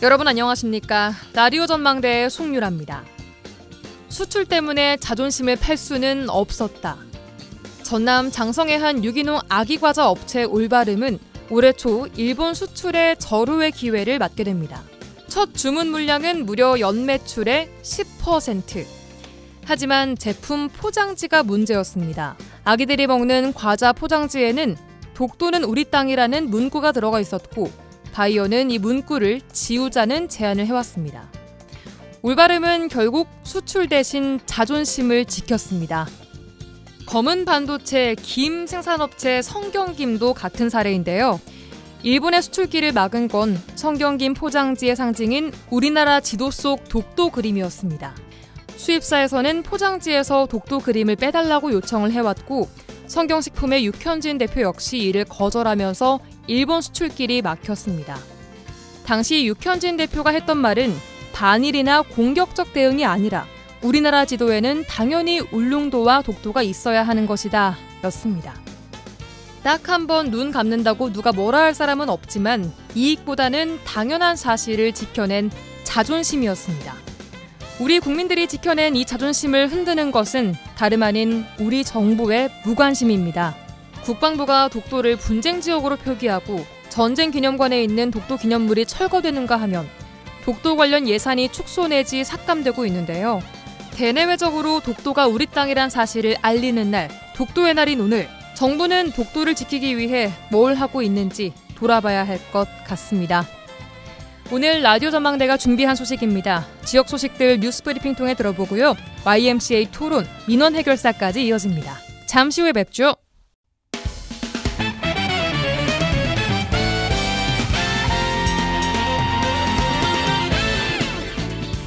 여러분 안녕하십니까? 라디오 전망대의 송유라입니다. 수출 때문에 자존심을 팔 수는 없었다. 전남 장성의 한 유기농 아기과자 업체 올바름은 올해 초 일본 수출의 절호의 기회를 맞게 됩니다. 첫 주문 물량은 무려 연매출의 10%. 하지만 제품 포장지가 문제였습니다. 아기들이 먹는 과자 포장지에는 독도는 우리 땅이라는 문구가 들어가 있었고 바이어는 이 문구를 지우자는 제안을 해왔습니다. 올바름은 결국 수출 대신 자존심을 지켰습니다. 검은 반도체 김 생산업체 성경김도 같은 사례인데요. 일본의 수출기를 막은 건 성경김 포장지의 상징인 우리나라 지도 속 독도 그림이었습니다. 수입사에서는 포장지에서 독도 그림을 빼달라고 요청을 해왔고 성경식품의 육현진 대표 역시 이를 거절하면서 일본 수출길이 막혔습니다. 당시 육현진 대표가 했던 말은 반일이나 공격적 대응이 아니라 우리나라 지도에는 당연히 울릉도와 독도가 있어야 하는 것이다 였습니다. 딱 한 번 눈 감는다고 누가 뭐라 할 사람은 없지만 이익보다는 당연한 사실을 지켜낸 자존심이었습니다. 우리 국민들이 지켜낸 이 자존심을 흔드는 것은 다름 아닌 우리 정부의 무관심입니다. 국방부가 독도를 분쟁 지역으로 표기하고 전쟁 기념관에 있는 독도 기념물이 철거되는가 하면 독도 관련 예산이 축소 내지 삭감되고 있는데요. 대내외적으로 독도가 우리 땅이란 사실을 알리는 날, 독도의 날인 오늘, 정부는 독도를 지키기 위해 뭘 하고 있는지 돌아봐야 할 것 같습니다. 오늘 라디오 전망대가 준비한 소식입니다. 지역 소식들 뉴스브리핑 통해 들어보고요. YMCA 토론, 민원 해결사까지 이어집니다. 잠시 후에 뵙죠.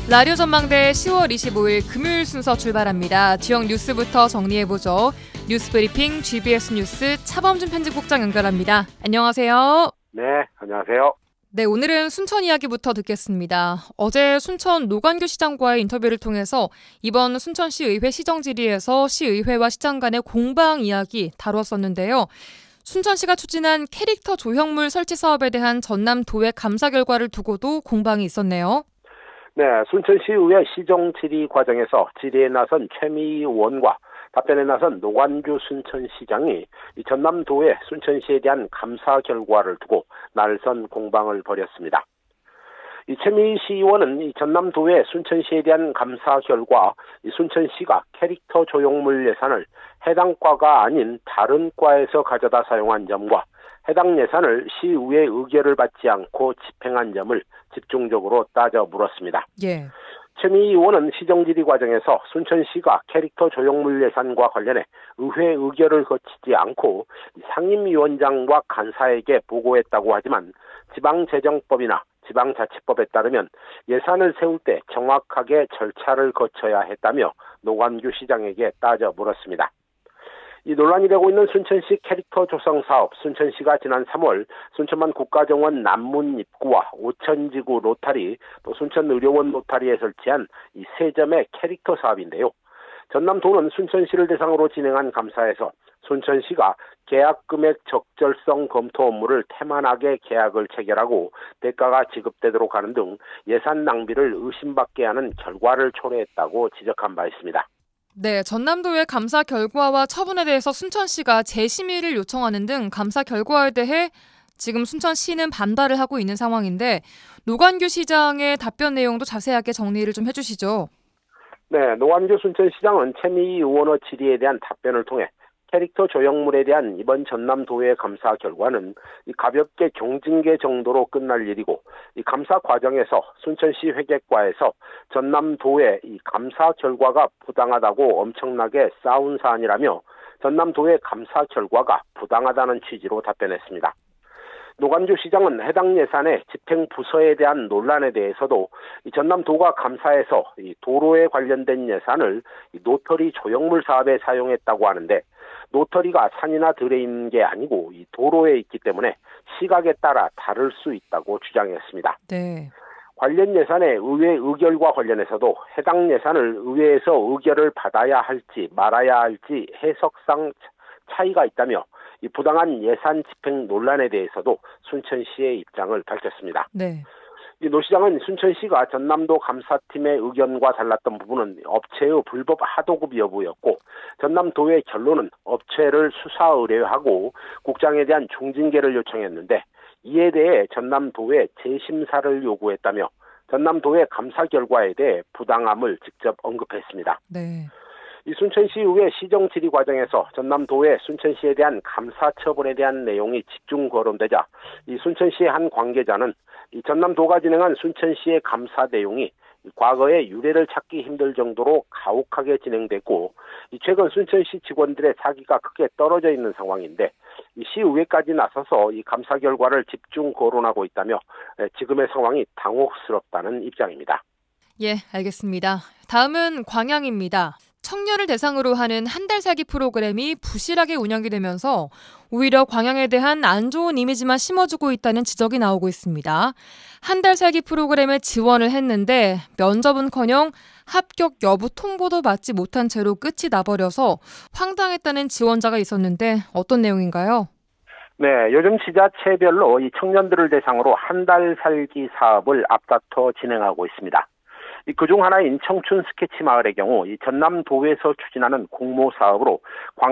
라디오 전망대 10월 25일 금요일 순서 출발합니다. 지역 뉴스부터 정리해보죠. 뉴스브리핑 GBS 뉴스 차범준 편집국장 연결합니다. 안녕하세요. 네, 안녕하세요. 네, 오늘은 순천 이야기부터 듣겠습니다. 어제 순천 노관규 시장과의 인터뷰를 통해서 이번 순천시 의회 시정질의에서 시의회와 시장 간의 공방 이야기 다뤘었는데요. 순천시가 추진한 캐릭터 조형물 설치 사업에 대한 전남도의 감사 결과를 두고도 공방이 있었네요. 네, 순천시의회 시정질의 과정에서 질의에 나선 최미희 의원과 답변에 나선 노관규 순천시장이 전남도의 순천시에 대한 감사 결과를 두고 날선 공방을 벌였습니다. 이 최미희 시의원은 이 전남도의 순천시에 대한 감사 결과 이 순천시가 캐릭터 조형물 예산을 해당 과가 아닌 다른 과에서 가져다 사용한 점과 해당 예산을 시의회 의결을 받지 않고 집행한 점을 집중적으로 따져 물었습니다. 예. 최미희 의원은 시정질의 과정에서 순천시가 캐릭터 조형물 예산과 관련해 의회 의결을 거치지 않고 상임위원장과 간사에게 보고했다고 하지만 지방재정법이나 지방자치법에 따르면 예산을 세울 때 정확하게 절차를 거쳐야 했다며 노관규 시장에게 따져 물었습니다. 이 논란이 되고 있는 순천시 캐릭터 조성 사업, 순천시가 지난 3월 순천만 국가정원 남문 입구와 오천지구 로타리, 또 순천의료원 로타리에 설치한 이 세 점의 캐릭터 사업인데요. 전남도는 순천시를 대상으로 진행한 감사에서 순천시가 계약 금액 적절성 검토 업무를 태만하게 계약을 체결하고 대가가 지급되도록 하는 등 예산 낭비를 의심받게 하는 결과를 초래했다고 지적한 바 있습니다. 네, 전남도의 감사 결과와 처분에 대해서 순천시가 재심의를 요청하는 등 감사 결과에 대해 지금 순천시는 반발을 하고 있는 상황인데 노관규 시장의 답변 내용도 자세하게 정리를 좀 해주시죠. 네, 노관규 순천시장은 최미희 의원의 질의에 대한 답변을 통해 캐릭터 조형물에 대한 이번 전남도의 감사 결과는 가볍게 경징계 정도로 끝날 일이고 이 감사 과정에서 순천시 회계과에서 전남도의 이 감사 결과가 부당하다고 엄청나게 싸운 사안이라며 전남도의 감사 결과가 부당하다는 취지로 답변했습니다. 노관규 시장은 해당 예산의 집행 부서에 대한 논란에 대해서도 이 전남도가 감사해서 이 도로에 관련된 예산을 이 노터리 조형물 사업에 사용했다고 하는데 노터리가 산이나 들에 있는 게 아니고 이 도로에 있기 때문에 시각에 따라 다를 수 있다고 주장했습니다. 네. 관련 예산의 의회 의결과 관련해서도 해당 예산을 의회에서 의결을 받아야 할지 말아야 할지 해석상 차이가 있다며 이 부당한 예산 집행 논란에 대해서도 순천시의 입장을 밝혔습니다. 네. 이 노 시장은 순천시가 전남도 감사팀의 의견과 달랐던 부분은 업체의 불법 하도급 여부였고 전남도의 결론은 업체를 수사 의뢰하고 국장에 대한 중징계를 요청했는데 이에 대해 전남도에 재심사를 요구했다며 전남도의 감사 결과에 대해 부당함을 직접 언급했습니다. 네. 이 순천시의회 시정질의 과정에서 전남도의 순천시에 대한 감사 처분에 대한 내용이 집중 거론되자 이 순천시의 한 관계자는 이 전남도가 진행한 순천시의 감사 내용이 과거의 유례를 찾기 힘들 정도로 가혹하게 진행됐고 최근 순천시 직원들의 사기가 크게 떨어져 있는 상황인데 이 시의회까지 나서서 이 감사 결과를 집중 거론하고 있다며 지금의 상황이 당혹스럽다는 입장입니다. 예, 알겠습니다. 다음은 광양입니다. 청년을 대상으로 하는 한 달 살기 프로그램이 부실하게 운영이 되면서 오히려 광양에 대한 안 좋은 이미지만 심어주고 있다는 지적이 나오고 있습니다. 한 달 살기 프로그램에 지원을 했는데 면접은커녕 합격 여부 통보도 받지 못한 채로 끝이 나버려서 황당했다는 지원자가 있었는데 어떤 내용인가요? 네, 요즘 지자체별로 이 청년들을 대상으로 한 달 살기 사업을 앞다퉈 진행하고 있습니다. 그중 하나인 청춘 스케치 마을의 경우 이 전남도에서 추진하는 공모 사업으로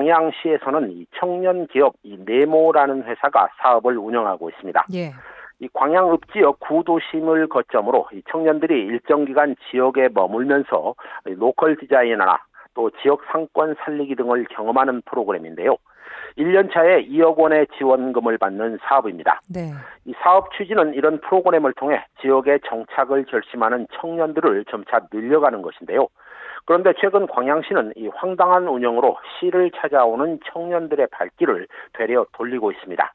광양시에서는 이 청년 기업 이 네모라는 회사가 사업을 운영하고 있습니다. 예. 이 광양읍지역 구도심을 거점으로 이 청년들이 일정 기간 지역에 머물면서 로컬 디자인이나 또 지역 상권 살리기 등을 경험하는 프로그램인데요. 1년 차에 2억 원의 지원금을 받는 사업입니다. 네. 이 사업 취지는 이런 프로그램을 통해 지역에 정착을 결심하는 청년들을 점차 늘려가는 것인데요. 그런데 최근 광양시는 이 황당한 운영으로 시를 찾아오는 청년들의 발길을 되려 돌리고 있습니다.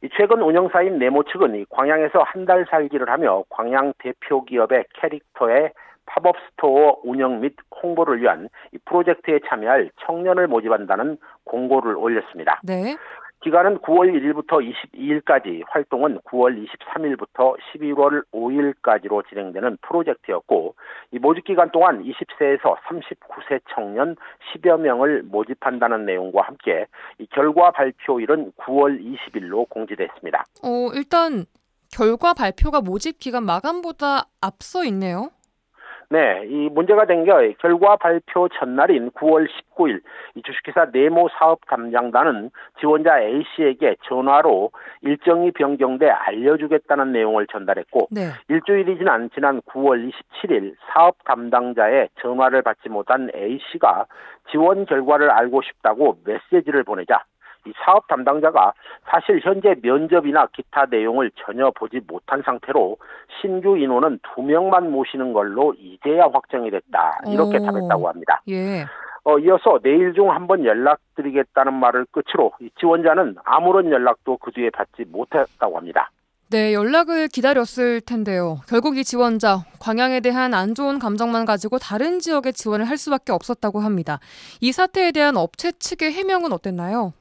이 최근 운영사인 네모 측은 이 광양에서 한 달 살기를 하며 광양 대표 기업의 캐릭터의 팝업 스토어 운영 및 홍보를 위한 이 프로젝트에 참여할 청년을 모집한다는 공고를 올렸습니다. 네. 기간은 9월 1일부터 22일까지, 활동은 9월 23일부터 11월 5일까지로 진행되는 프로젝트였고 이 모집 기간 동안 20세에서 39세 청년 10여 명을 모집한다는 내용과 함께 이 결과 발표일은 9월 20일로 공지됐습니다. 일단 결과 발표가 모집 기간 마감보다 앞서 있네요. 네, 이 문제가 된 게 결과 발표 전날인 9월 19일 이 주식회사 네모 사업 담당자는 지원자 A씨에게 전화로 일정이 변경돼 알려주겠다는 내용을 전달했고 네. 일주일이 지난 9월 27일 사업 담당자의 전화를 받지 못한 A씨가 지원 결과를 알고 싶다고 메시지를 보내자 이 사업 담당자가 사실 현재 면접이나 기타 내용을 전혀 보지 못한 상태로 신규 인원은 2명만 모시는 걸로 이제야 확정이 됐다. 이렇게 답했다고 합니다. 예. 이어서 내일 중 한번 연락드리겠다는 말을 끝으로 이 지원자는 아무런 연락도 그 뒤에 받지 못했다고 합니다. 네, 연락을 기다렸을 텐데요. 결국 이 지원자, 광양에 대한 안 좋은 감정만 가지고 다른 지역에 지원을 할 수밖에 없었다고 합니다. 이 사태에 대한 업체 측의 해명은 어땠나요?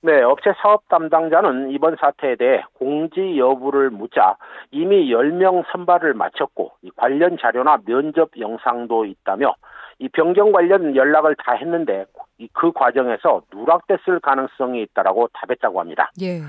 네, 업체 사업 담당자는 이번 사태에 대해 공지 여부를 묻자 이미 10명 선발을 마쳤고 이 관련 자료나 면접 영상도 있다며 이 변경 관련 연락을 다 했는데 그 과정에서 누락됐을 가능성이 있다라고 답했다고 합니다. 예.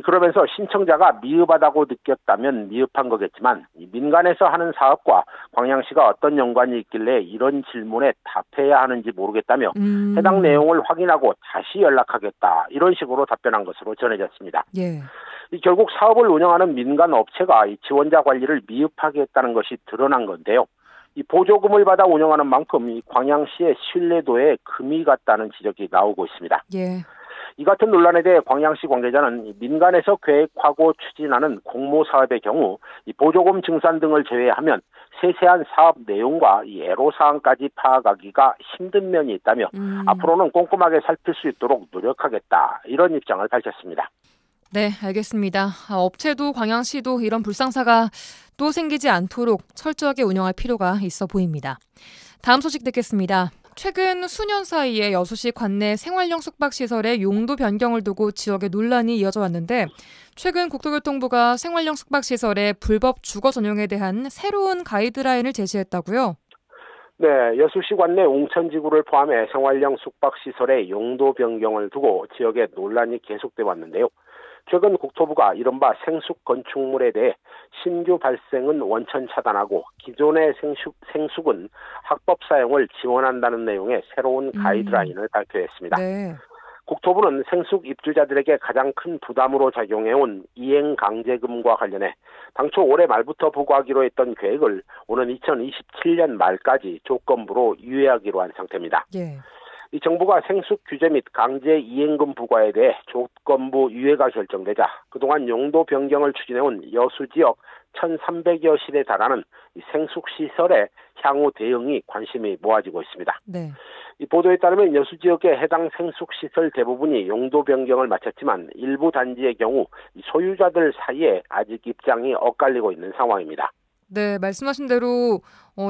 그러면서 신청자가 미흡하다고 느꼈다면 미흡한 거겠지만 민간에서 하는 사업과 광양시가 어떤 연관이 있길래 이런 질문에 답해야 하는지 모르겠다며 해당 내용을 확인하고 다시 연락하겠다 이런 식으로 답변한 것으로 전해졌습니다. 예. 결국 사업을 운영하는 민간 업체가 이 지원자 관리를 미흡하게 했다는 것이 드러난 건데요. 이 보조금을 받아 운영하는 만큼 이 광양시의 신뢰도에 금이 갔다는 지적이 나오고 있습니다. 예. 이 같은 논란에 대해 광양시 관계자는 민간에서 계획하고 추진하는 공모 사업의 경우 이 보조금 증산 등을 제외하면 세세한 사업 내용과 이 애로사항까지 파악하기가 힘든 면이 있다며 앞으로는 꼼꼼하게 살필 수 있도록 노력하겠다 이런 입장을 밝혔습니다. 네, 알겠습니다. 업체도 광양시도 이런 불상사가 또 생기지 않도록 철저하게 운영할 필요가 있어 보입니다. 다음 소식 듣겠습니다. 최근 수년 사이에 여수시 관내 생활형 숙박시설의 용도 변경을 두고 지역에 논란이 이어져 왔는데 최근 국토교통부가 생활형 숙박시설의 불법 주거 전용에 대한 새로운 가이드라인을 제시했다고요? 네, 여수시 관내 옹천지구를 포함해 생활형 숙박시설의 용도 변경을 두고 지역에 논란이 계속돼 왔는데요. 최근 국토부가 이른바 생숙 건축물에 대해 신규 발생은 원천 차단하고 기존의 생숙은 합법 사용을 지원한다는 내용의 새로운 가이드라인을 발표했습니다. 네. 국토부는 생숙 입주자들에게 가장 큰 부담으로 작용해온 이행 강제금과 관련해 당초 올해 말부터 부과하기로 했던 계획을 오는 2027년 말까지 조건부로 유예하기로 한 상태입니다. 예. 이 정부가 생숙 규제 및 강제 이행금 부과에 대해 조건부 유예가 결정되자 그동안 용도 변경을 추진해온 여수 지역 1,300여 실에 달하는 이 생숙 시설의 향후 대응이 관심이 모아지고 있습니다. 네. 이 보도에 따르면 여수 지역의 해당 생숙 시설 대부분이 용도 변경을 마쳤지만 일부 단지의 경우 소유자들 사이에 아직 입장이 엇갈리고 있는 상황입니다. 네, 말씀하신 대로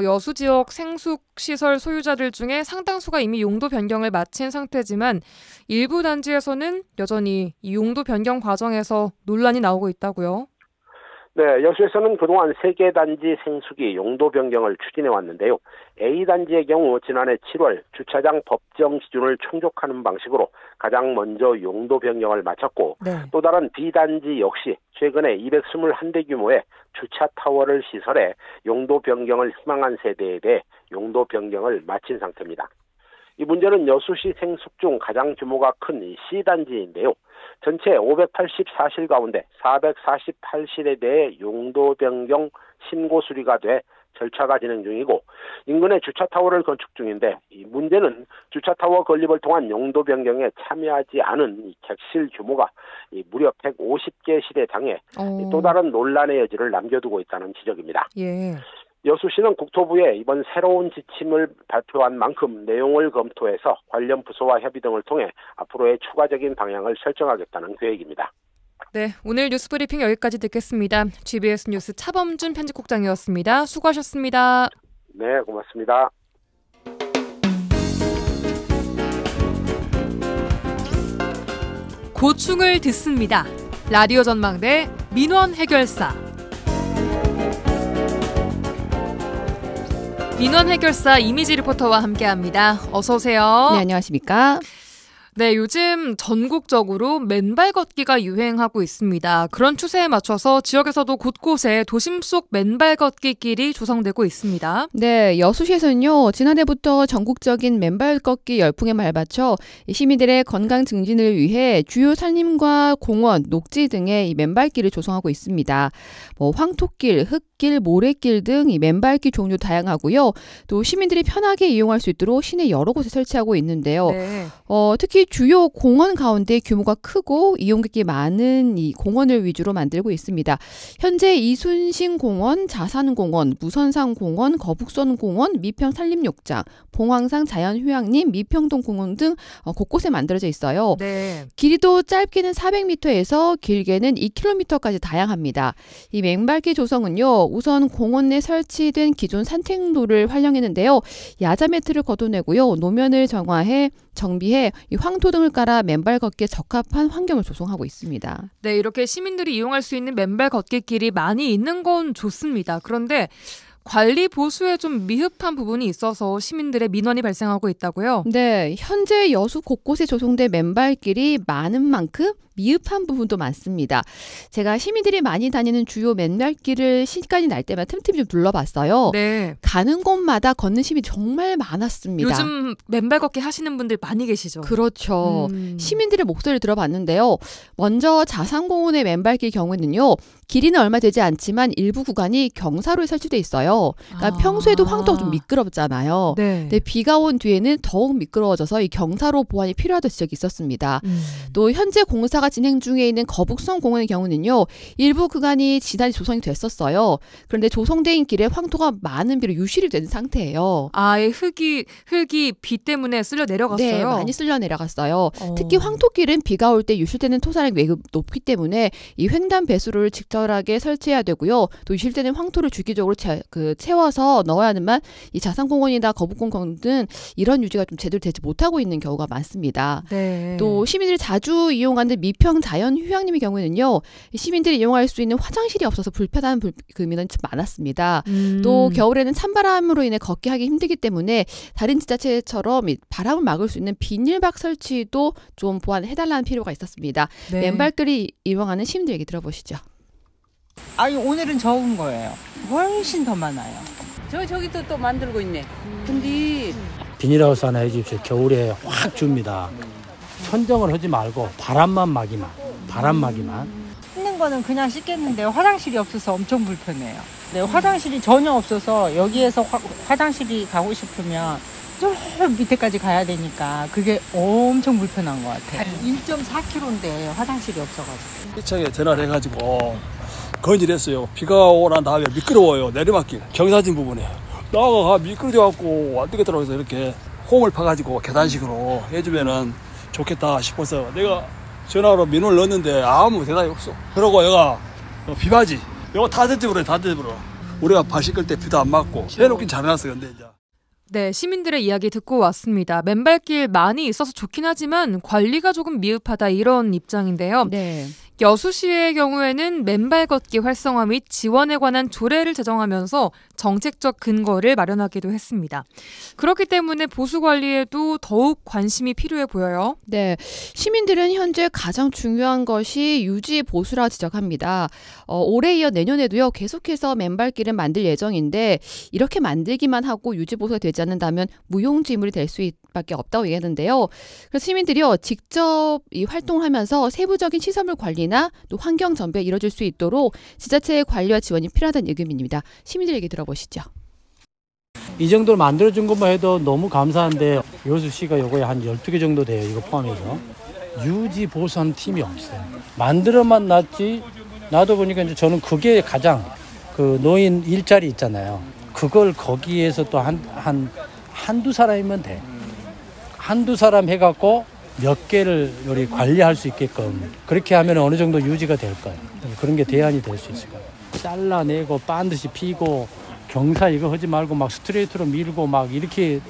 여수 지역 생숙 시설 소유자들 중에 상당수가 이미 용도 변경을 마친 상태지만 일부 단지에서는 여전히 이 용도 변경 과정에서 논란이 나오고 있다고요. 네, 여수에서는 그동안 3개 단지 생숙이 용도 변경을 추진해 왔는데요. A단지의 경우 지난해 7월 주차장 법정 기준을 충족하는 방식으로 가장 먼저 용도 변경을 마쳤고 네. 또 다른 B단지 역시 최근에 221대 규모의 주차타워를 시설해 용도 변경을 희망한 세대에 대해 용도 변경을 마친 상태입니다. 이 문제는 여수시 생숙 중 가장 규모가 큰 C단지인데요. 전체 584실 가운데 448실에 대해 용도 변경 신고 수리가 돼 절차가 진행 중이고 인근에 주차타워를 건축 중인데 이 문제는 주차타워 건립을 통한 용도 변경에 참여하지 않은 이 객실 규모가 무려 150개 실에 당해 또 다른 논란의 여지를 남겨두고 있다는 지적입니다. 예. 여수시는 국토부에 이번 새로운 지침을 발표한 만큼 내용을 검토해서 관련 부서와 협의 등을 통해 앞으로의 추가적인 방향을 설정하겠다는 계획입니다. 네, 오늘 뉴스 브리핑 여기까지 듣겠습니다. GBS 뉴스 차범준 편집국장이었습니다. 수고하셨습니다. 네, 고맙습니다. 고충을 듣습니다. 라디오 전망대 민원 해결사. 민원 해결사 이미지 리포터와 함께합니다. 어서 오세요. 네, 안녕하십니까? 네, 요즘 전국적으로 맨발 걷기가 유행하고 있습니다. 그런 추세에 맞춰서 지역에서도 곳곳에 도심 속 맨발 걷기 길이 조성되고 있습니다. 네, 여수시에서는요, 지난해부터 전국적인 맨발 걷기 열풍에 발맞춰 시민들의 건강 증진을 위해 주요 산림과 공원, 녹지 등의 이 맨발길을 조성하고 있습니다. 황토길, 흙길, 모래길 등 이 맨발길 종류 다양하고요. 또 시민들이 편하게 이용할 수 있도록 시내 여러 곳에 설치하고 있는데요. 네. 특히 주요 공원 가운데 규모가 크고 이용객이 많은 이 공원을 위주로 만들고 있습니다. 현재 이순신공원, 자산공원, 무선산공원, 거북선공원, 미평산림욕장, 봉황산 자연휴양림, 미평동공원 등 곳곳에 만들어져 있어요. 네. 길이도 짧게는 400m에서 길게는 2km까지 다양합니다. 이 맨발길 조성은요, 우선 공원 내 설치된 기존 산책로를 활용했는데요. 야자 매트를 걷어내고요, 노면을 정비해 이 황토 등을 깔아 맨발 걷기에 적합한 환경을 조성하고 있습니다. 네, 이렇게 시민들이 이용할 수 있는 맨발 걷기 길이 많이 있는 건 좋습니다. 그런데 관리 보수에 좀 미흡한 부분이 있어서 시민들의 민원이 발생하고 있다고요? 네, 현재 여수 곳곳에 조성된 맨발길이 많은 만큼 미흡한 부분도 많습니다. 제가 시민들이 많이 다니는 주요 맨발길을 시간이 날 때마다 틈틈이 좀 둘러봤어요. 네. 가는 곳마다 걷는 시민이 정말 많았습니다. 요즘 맨발 걷기 하시는 분들 많이 계시죠? 그렇죠. 시민들의 목소리를 들어봤는데요. 먼저 자산공원의 맨발길 경우에는요. 길이는 얼마 되지 않지만 일부 구간이 경사로에 설치돼 있어요. 그러니까 평소에도 황토가 좀 미끄럽잖아요. 네. 근데 비가 온 뒤에는 더욱 미끄러워져서 이 경사로 보완이 필요하다는 지적이 있었습니다. 또 현재 공사가 진행 중에 있는 거북선 공원의 경우는요. 일부 구간이 지난해 조성이 됐었어요. 그런데 조성된 길에 황토가 많은 비로 유실이 된 상태예요. 흙이 비 때문에 쓸려 내려갔어요? 네, 많이 쓸려 내려갔어요. 특히 황토길은 비가 올 때 유실되는 토사량이 매우 높기 때문에 이 횡단 배수로를 직접하게 설치해야 되고요. 또 유실되는 황토를 주기적으로 채워서 넣어야만 이 자산공원이나 거북공원 등 이런 유지가 좀 제대로 되지 못하고 있는 경우가 많습니다. 네. 또 시민들이 자주 이용하는 미평 자연휴양림의 경우에는요, 시민들이 이용할 수 있는 화장실이 없어서 불편한 금이는 좀 많았습니다. 또 겨울에는 찬바람으로 인해 걷기 하기 힘들기 때문에 다른 지자체처럼 바람을 막을 수 있는 비닐박 설치도 좀 보완해달라는 필요가 있었습니다. 네. 맨발길을 이용하는 시민들 얘기 들어보시죠. 아니 오늘은 적은 거예요. 훨씬 더 많아요. 저기 또 만들고 있네. 근데 비닐하우스 하나 해주십시오. 겨울에 확 줍니다. 천정을 하지 말고 바람만 막이만. 씻는 거는 그냥 씻겠는데 화장실이 없어서 엄청 불편해요. 네, 화장실이 전혀 없어서 여기에서 화장실이 가고 싶으면 저 밑에까지 가야 되니까 그게 엄청 불편한 것 같아요. 1.4km인데 화장실이 없어가지고. 시청에 전화를 해가지고 건질했어요. 비가 오난 다음에 미끄러워요. 내리막길 경사진 부분에 나가 미끄러져갖고 안 되겠더라고요. 그래서 이렇게 홈을 파가지고 계단식으로 해주면은 좋겠다 싶어서 내가 전화로 민원을 넣었는데 아무 대답이 없어. 그러고 얘가 비바지 이거 다 대집으로 우리가 발 씻을 때 비도 안 맞고 해놓긴 잘해놨어요. 근데 이제 네, 시민들의 이야기 듣고 왔습니다. 맨발길 많이 있어서 좋긴 하지만 관리가 조금 미흡하다 이런 입장인데요. 네. 여수시의 경우에는 맨발 걷기 활성화 및 지원에 관한 조례를 제정하면서 정책적 근거를 마련하기도 했습니다. 그렇기 때문에 보수 관리에도 더욱 관심이 필요해 보여요. 네, 시민들은 현재 가장 중요한 것이 유지 보수라 지적합니다. 올해 이어 내년에도요 계속해서 맨발길을 만들 예정인데 이렇게 만들기만 하고 유지 보수가 되지 않는다면 무용지물이 될 수밖에 없다고 얘기하는데요. 그래서 시민들이요 직접 이 활동을 하면서 세부적인 시설물 관리나 또 환경 전배 이뤄질 수 있도록 지자체의 관리와 지원이 필요하다는 의견입니다. 시민들 얘기 들어보시죠. 이 정도로 만들어준 것만 해도 너무 감사한데 여수시가 요거에 한 12개 정도 돼요. 이거 포함해서. 유지 보수하는 팀이 없어요. 만들어만 놨지. 나도 보니까 이제 저는 그게 가장 그 노인 일자리 있잖아요. 그걸 거기에서 또 한두 사람이면 돼. 한두 사람 해갖고 몇 개를 우리 관리할 수 있게끔 그렇게 하면 어느 정도 유지가 될 거예요. 그런 게 대안이 될 수 있을 거예요. 잘라내고 반드시 피고 경사 이거 하지 말고 막 스트레이트로 밀고 막 이렇게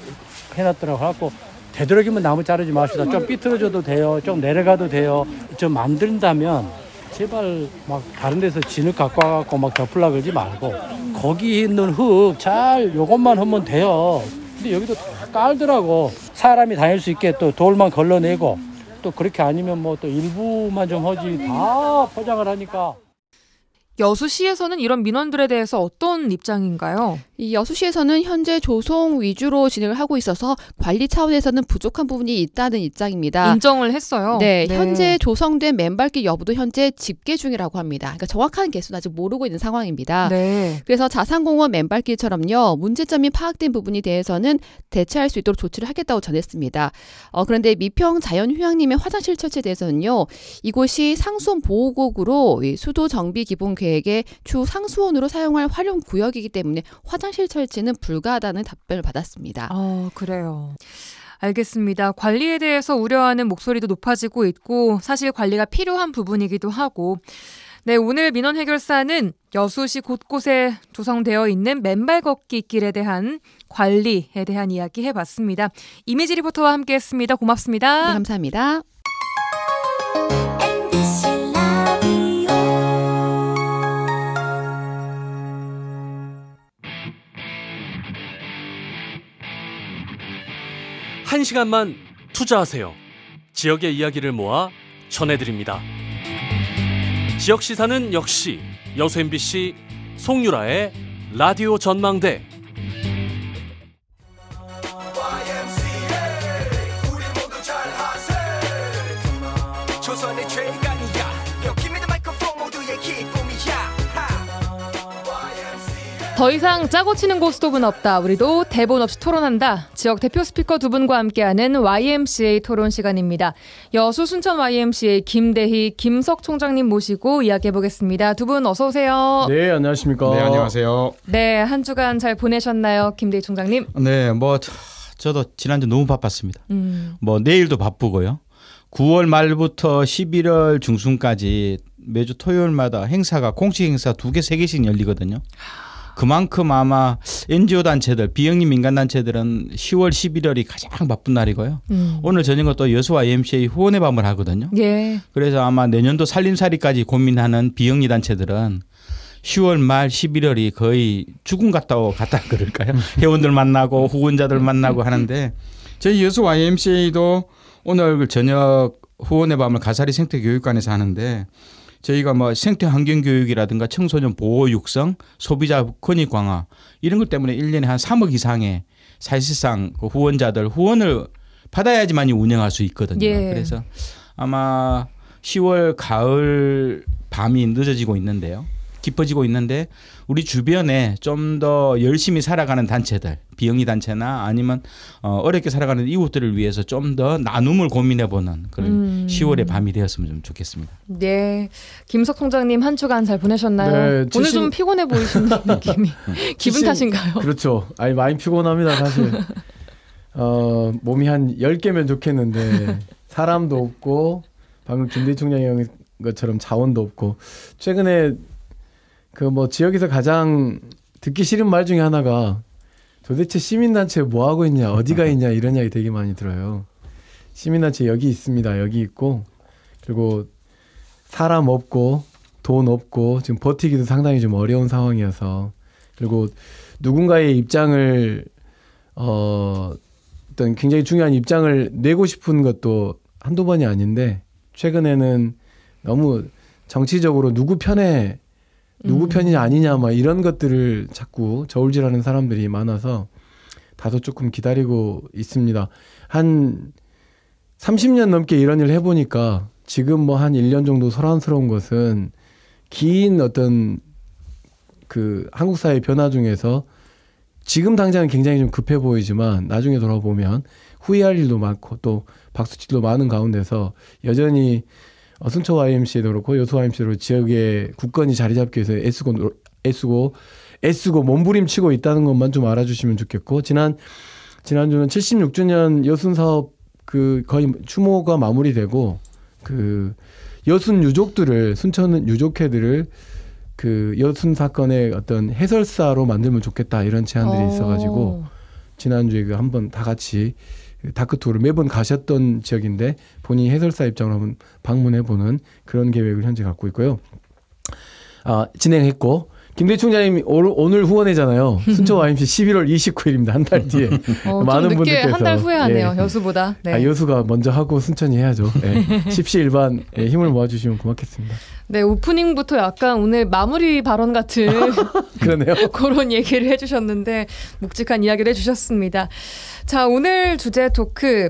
해놨더라고. 갖고 되도록이면 나무 자르지 마시다. 좀 삐뚤어져도 돼요. 좀 내려가도 돼요. 좀 만든다면 제발 막 다른 데서 진흙 갖고 와갖고 막 덮으려고 그러지 말고 거기 있는 흙 잘 요것만 하면 돼요. 근데 여기도 다 깔더라고. 사람이 다닐 수 있게 또 돌만 걸러내고 또 그렇게 아니면 뭐 또 일부만 좀 하지 다 포장을 하니까. 여수시에서는 이런 민원들에 대해서 어떤 입장인가요? 이 여수시에서는 현재 조성 위주로 진행을 하고 있어서 관리 차원에서는 부족한 부분이 있다는 입장입니다. 인정을 했어요. 네, 현재 조성된 맨발길 여부도 현재 집계 중이라고 합니다. 그러니까 정확한 개수는 아직 모르고 있는 상황입니다. 네. 그래서 자산공원 맨발길처럼요. 문제점이 파악된 부분에 대해서는 대처할 수 있도록 조치를 하겠다고 전했습니다. 그런데 미평 자연휴양림의 화장실 설치에 대해서는요. 이곳이 상수원 보호구역으로 수도 정비 기본 계획의 추 상수원으로 사용할 활용 구역이기 때문에 화장실 설치는 불가하다는 답변을 받았습니다. 그래요. 알겠습니다. 관리에 대해서 우려하는 목소리도 높아지고 있고 사실 관리가 필요한 부분이기도 하고 네, 오늘 민원 해결사는 여수시 곳곳에 조성되어 있는 맨발 걷기 길에 대한 관리에 대한 이야기 해봤습니다. 이미지 리포터와 함께했습니다. 고맙습니다. 네, 감사합니다. 한 시간만 투자하세요. 지역의 이야기를 모아 전해드립니다. 지역 시사는 역시 여수 MBC 송유라의 라디오 전망대. 더 이상 짜고 치는 고스톱은 없다. 우리도 대본 없이 토론한다. 지역 대표 스피커 두 분과 함께하는 YMCA 토론 시간입니다. 여수 순천 YMCA 김대희, 김석 총장님 모시고 이야기해보겠습니다. 두 분 어서 오세요. 네, 안녕하십니까. 네, 안녕하세요. 네, 한 주간 잘 보내셨나요, 김대희 총장님? 네, 저도 지난주 너무 바빴습니다. 내일도 바쁘고요. 9월 말부터 11월 중순까지 매주 토요일마다 행사가 공식 행사 2개, 3개씩 열리거든요. 그만큼 아마 NGO 단체들, 비영리 민간 단체들은 10월, 11월이 가장 바쁜 날이고요. 오늘 저녁은 또 여수 YMCA 후원의 밤을 하거든요. 예. 그래서 아마 내년도 살림살이까지 고민하는 비영리 단체들은 10월 말 11월이 거의 죽음 갔다 그럴까요? 회원들 만나고 후원자들 만나고 하는데 저희 여수 YMCA도 오늘 저녁 후원의 밤을 가사리 생태교육관에서 하는데 저희가 뭐 생태 환경 교육이라든가 청소년 보호 육성, 소비자 권익 강화 이런 것 때문에 1년에 한 3억 이상의 사실상 그 후원자들 후원을 받아야지만이 운영할 수 있거든요. 예. 그래서 아마 10월 가을 밤이 늦어지고 있는데요. 깊어지고 있는데 우리 주변에 좀 더 열심히 살아가는 단체들, 비영리 단체나 아니면 어렵게 살아가는 이웃들을 위해서 좀 더 나눔을 고민해보는 그런 10월의 밤이 되었으면 좀 좋겠습니다. 네, 김석 총장님 한 주간 잘 보내셨나요? 네, 오늘 좀 피곤해 보이시는 느낌이 기분 탓인가요? 그렇죠. 아니 많이 피곤합니다 사실. 몸이 한 10개면 좋겠는데 사람도 없고 방금 김대희 총장이 한 것처럼 자원도 없고 최근에 그 뭐 지역에서 가장 듣기 싫은 말 중에 하나가 도대체 시민단체 뭐 하고 있냐 어디가 있냐 이런 이야기 되게 많이 들어요. 시민단체 여기 있습니다. 여기 있고 그리고 사람 없고 돈 없고 지금 버티기도 상당히 좀 어려운 상황이어서 그리고 누군가의 입장을 어떤 굉장히 중요한 입장을 내고 싶은 것도 한두 번이 아닌데 최근에는 너무 정치적으로 누구 편이냐 아니냐 막 이런 것들을 자꾸 저울질하는 사람들이 많아서 다소 조금 기다리고 있습니다. 한 30년 넘게 이런 일을 해보니까 지금 뭐 한 1년 정도 소란스러운 것은 긴 어떤 그 한국 사회 변화 중에서 지금 당장은 굉장히 좀 급해 보이지만 나중에 돌아보면 후회할 일도 많고 또 박수칠도 많은 가운데서 여전히 순천 YMCA도 그렇고 여수 YMCA도 지역의 국건이 자리 잡기 위해서 애쓰고 몸부림치고 있다는 것만 좀 알아주시면 좋겠고 지난주는 76주년 여순 사업 그 거의 추모가 마무리되고 그 여순 유족들을 순천 유족회들을 그 여순 사건의 어떤 해설사로 만들면 좋겠다 이런 제안들이 있어가지고 지난주에 그 한번 다 같이 다크투어를 매번 가셨던 지역인데 본인이 해설사 입장으로 한번 방문해보는 그런 계획을 현재 갖고 있고요. 진행했고 김대희 총장님 오늘 후원회잖아요. 순천 YMC 11월 29일입니다. 한 달 뒤에. 많은 분들께서 한 달 후에 하네요. 여수보다. 네. 여수가 먼저 하고 순천이 해야죠. 십시일반 힘을 모아주시면 고맙겠습니다. 네, 오프닝부터 약간 오늘 마무리 발언 같은 그러네요. 그런 얘기를 해주셨는데 묵직한 이야기를 해주셨습니다. 자, 오늘 주제 토크.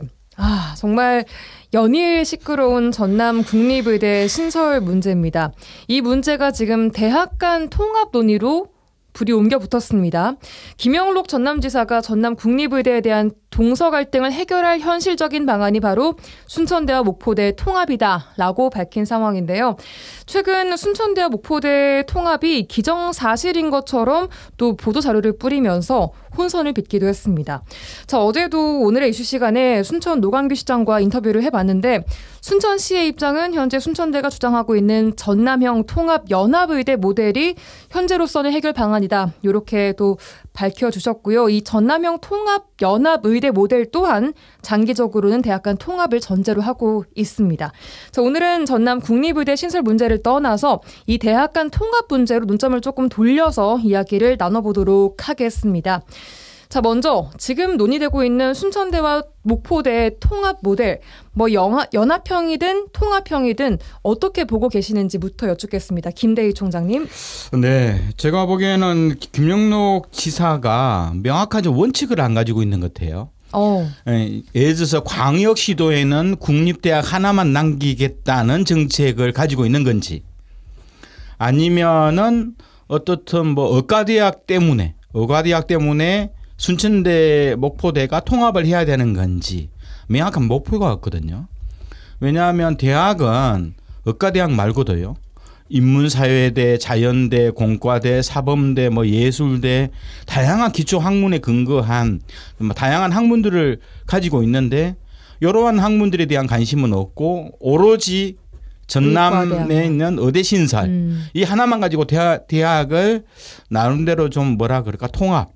정말 연일 시끄러운 전남 국립의대 신설 문제입니다. 이 문제가 지금 대학 간 통합 논의로 불이 옮겨 붙었습니다. 김영록 전남지사가 전남 국립의대에 대한 동서 갈등을 해결할 현실적인 방안이 바로 순천대와 목포대 통합이다라고 밝힌 상황인데요. 최근 순천대와 목포대 통합이 기정사실인 것처럼 또 보도자료를 뿌리면서 혼선을 빚기도 했습니다. 자, 어제도 오늘의 이슈 시간에 순천 노광규 시장과 인터뷰를 해봤는데 순천시의 입장은 현재 순천대가 주장하고 있는 전남형 통합연합의대 모델이 현재로서는 해결 방안이다. 이렇게 또 밝혀주셨고요. 이 전남형 통합연합의대 모델 또한 장기적으로는 대학 간 통합을 전제로 하고 있습니다. 자, 오늘은 전남 국립의대 신설 문제를 떠나서 이 대학 간 통합 문제로 논점을 조금 돌려서 이야기를 나눠보도록 하겠습니다. 자, 먼저 지금 논의되고 있는 순천대와 목포대 통합 모델, 연합형이든 통합형이든 어떻게 보고 계시는지부터 여쭙겠습니다. 김대희 총장님. 네, 제가 보기에는 김영록 지사가 명확한 원칙을 안 가지고 있는 것 같아요. 예를 들어서 광역시도에는 국립대학 하나만 남기겠다는 정책을 가지고 있는 건지 아니면은 어떻든 의과대학 때문에 순천대, 목포대가 통합을 해야 되는 건지 명확한 목표가 없거든요. 왜냐하면 대학은 의과대학 말고도요. 인문사회대, 자연대, 공과대, 사범대, 예술대 다양한 기초학문에 근거한 다양한 학문들을 가지고 있는데 이러한 학문들에 대한 관심은 없고 오로지 전남에 있는 의대 신설 이 하나만 가지고 대학을 나름대로 좀 뭐라 그럴까 통합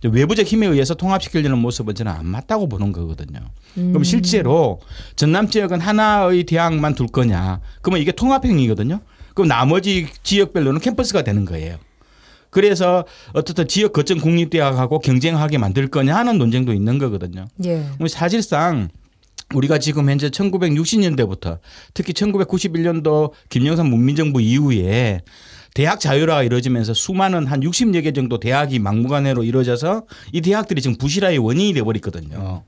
외부적 힘에 의해서 통합시키려는 모습은 저는 안 맞다고 보는 거거든요. 그럼 실제로 전남 지역은 하나의 대학만 둘 거냐? 그러면 이게 통합행위거든요. 그럼 나머지 지역별로는 캠퍼스가 되는 거예요. 그래서 어떻든 지역 거점 국립대학하고 경쟁하게 만들 거냐 하는 논쟁도 있는 거거든요. 예. 사실상 우리가 지금 현재 1960년대부터 특히 1991년도 김영삼 문민정부 이후에 대학 자율화가 이루어지면서 수많은 한 60여 개 정도 대학이 막무가내로 이루어져서 이 대학들이 지금 부실화의 원인이 되어버렸거든요.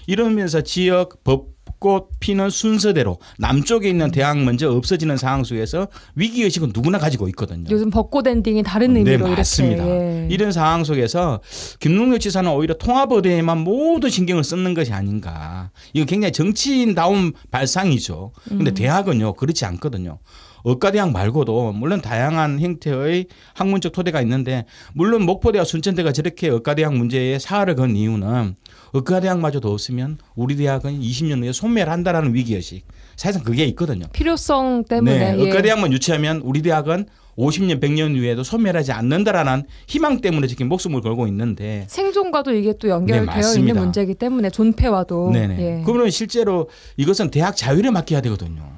이러면서 지역 벚꽃 피는 순서대로 남쪽에 있는 대학 먼저 없어지는 상황 속에서 위기의식은 누구나 가지고 있거든요. 요즘 벚꽃 엔딩이 다른 의미로 네, 맞습니다. 이렇게. 예. 이런 상황 속에서 김동률 지사는 오히려 통합의대에만 모두 신경을 쓰는 것이 아닌가. 이거 굉장히 정치인다운 발상이죠. 그런데 대학은요 그렇지 않거든요. 의과대학 말고도 물론 다양한 형태의 학문적 토대가 있는데 물론 목포대와 순천대가 저렇게 의과대학 문제에 사활을 건 이유는 의과대학마저도 없으면 우리 대학은 20년 후에 소멸한다라는 위기의식 사실상 그게 있거든요. 필요성 때문에. 네, 의과대학만 유치하면 우리 대학은 50년 100년 후에도 소멸하지 않는다라는 희망 때문에 지금 목숨을 걸고 있는데 생존과도 이게 또 연결되어 있는 문제이기 때문에 존폐와도. 네네. 예. 그러면 실제로 이것은 대학 자율에 맡겨야 되거든요.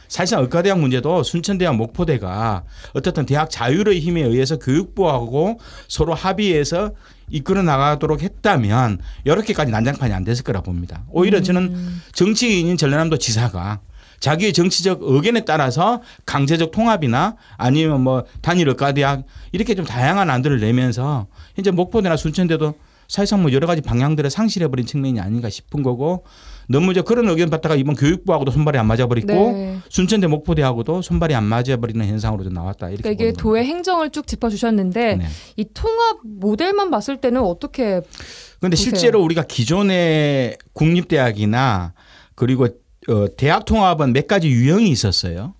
사실상 의과대학 문제도 순천대와 목포대가 어떻든 대학 자율의 힘에 의해서 교육부하고 서로 합의해서 이끌어 나가도록 했다면 이렇게까지 난장판이 안 됐을 거라 봅니다. 오히려 저는 정치인인 전라남도 지사가 자기의 정치적 의견에 따라서 강제적 통합이나 아니면 뭐 단일 의과대학 이렇게 좀 다양한 안들을 내면서 현재 목포대나 순천대도 사실상 뭐 여러 가지 방향들을 상실해버린 측면이 아닌가 싶은 거고 너무 그런 의견 받다가 이번 교육부하고도 손발이 안 맞아버리고 네. 순천대 목포대하고도 손발이 안 맞아버리는 현상으로 좀 나왔다. 이렇게 그러니까 이게 도의 행정을 쭉 짚어주셨는데 네. 이 통합 모델만 봤을 때는 어떻게 그런데 실제로 우리가 기존의 국립대학이나 그리고 대학 통합은 몇 가지 유형이 있었어요.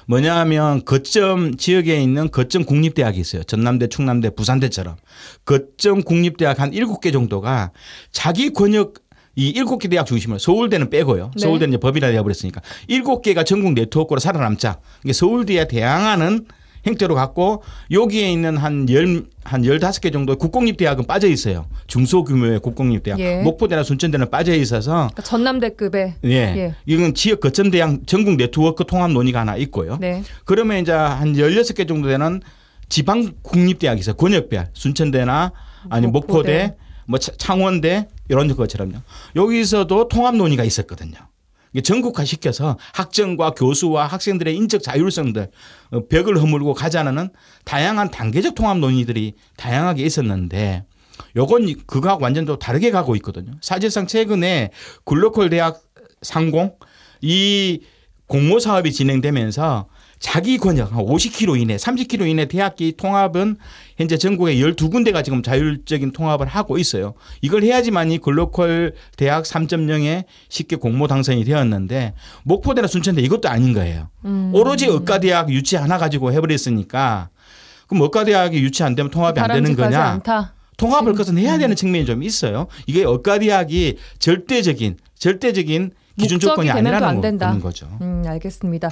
뭐냐 하면 거점 지역에 있는 거점 국립대학이 있어요. 전남대, 충남대, 부산대처럼. 거점 국립대학 한 7개 정도가 자기 권역 이 7개 대학 중심으로 서울대는 빼고요. 네. 서울대는 이제 법이라 되어버렸으니까 7개가 전국 네트워크로 살아남자. 이게 서울대에 대항하는 형태로 갖고 여기에 있는 한 15개 정도의 국공립대학은 빠져 있어요. 중소규모의 국공립대학. 예. 목포대나 순천대는 빠져 있어서 그러니까 전남대급의. 예. 예. 이건 지역 거점대학 전국 네트워크 통합 논의가 하나 있고요. 네. 그러면 이제 한 16개 정도 되는 지방 국립대학이 있어요. 권역별. 순천대나 아니 목포대, 뭐 창원대 이런 것처럼요. 여기서도 통합 논의가 있었거든요. 전국화 시켜서 학정과 교수와 학생들의 인적 자율성들 벽을 허물고 가자는 다양한 단계적 통합 논의들이 다양하게 있었는데 요건 그거하고 완전 또 다르게 가고 있거든요. 사실상 최근에 글로컬 대학 상공 이 공모 사업이 진행되면서 자기 권역 50km 이내, 30km 이내 대학기 통합은 현재 전국에 12군데가 지금 자율적인 통합을 하고 있어요. 이걸 해야지만이 글로컬 대학 3.0에 쉽게 공모 당선이 되었는데 목포대나 순천대 이것도 아닌 거예요. 오로지 의과대학 유치 하나 가지고 해버렸으니까 그럼 의과대학이 유치 안 되면 통합이 안 되는 거냐. 않다. 통합을 그것은 해야 되는 측면이 좀 있어요. 이게 의과대학이 절대적인 기준 조건이 아니라는 거죠. 알겠습니다.